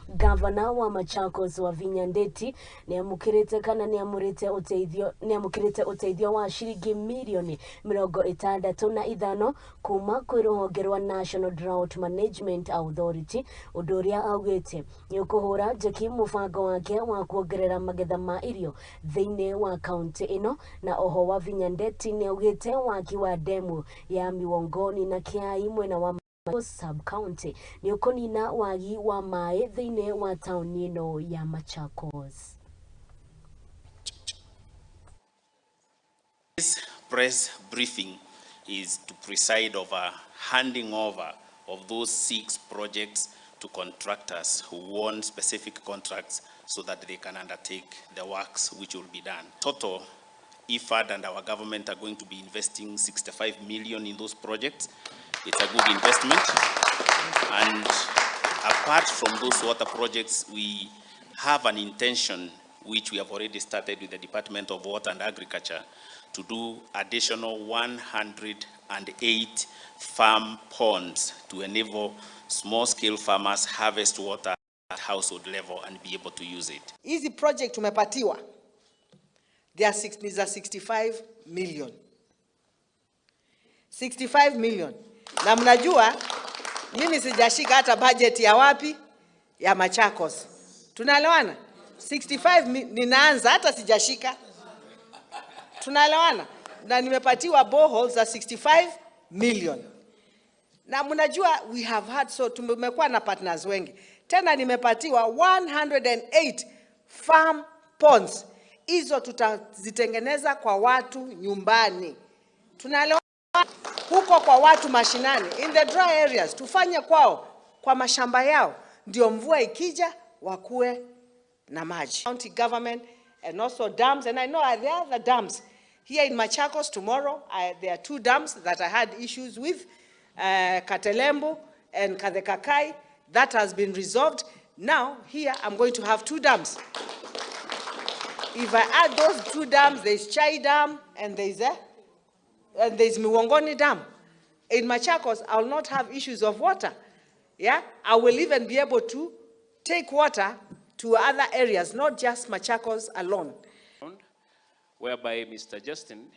Gavana wa Machakos Wavinya Ndeti niamukirite uteithio wa shilingi milioni 65 kuuma kwĩ ruhonge rwa National Drought Management Authority, undu uria augite niukuhura njeki mubango wake wa kuongerera magetha ma irio thiini wa kaunti-ini, na oho Wavinya Ndeti ni augite waki wa demu ya Miwongoni na Kiai mwena wa sub-county ni ukonina wagi wa Maai thiini wa tauni ino ya Machakos. This press briefing is to preside over handing over of those 6 projects to contractors who won specific contracts so that they can undertake the works which will be done. Total, IFAD and our government are going to be investing 65 million in those projects. It's a good investment. And apart from those water projects, we have an intention, which we have already started with the Department of Water and Agriculture, to do additional 108 farm ponds to enable small-scale farmers harvest water at household level and be able to use it. Easy project tumepatiwa. There are 65 million. 65 million. Na mnajua mimi sijashika hata budget ya wapi ya Machakos. Tunaelewana? 65 ninaanza hata sijashika. Tunaelewana? Na nimepatiwa boreholes za 65 million. Na mnajua we have had, so tumekuwa na partners wengi. Tena nimepatiwa 108 farm ponds. Hizo tutazitengeneza kwa watu nyumbani. Tunaelewana? Huko kwa watu mashinani, in the dry areas, tufanye kwao, kwa mashamba yao, ndio mvua ikija, wakue na maji. County government and also dams, and I know there are other dams. Here in Machakos tomorrow, there are 2 dams that I had issues with, Katelembo and Kadekakai. That has been resolved. Now, here I'm going to have 2 dams. If I add those 2 dams, there's Chai Dam and there's Miwongoni Dam. In Machakos, I will not have issues of water. Yeah, I will even be able to take water to other areas, not just Machakos alone. Whereby Mr. Justin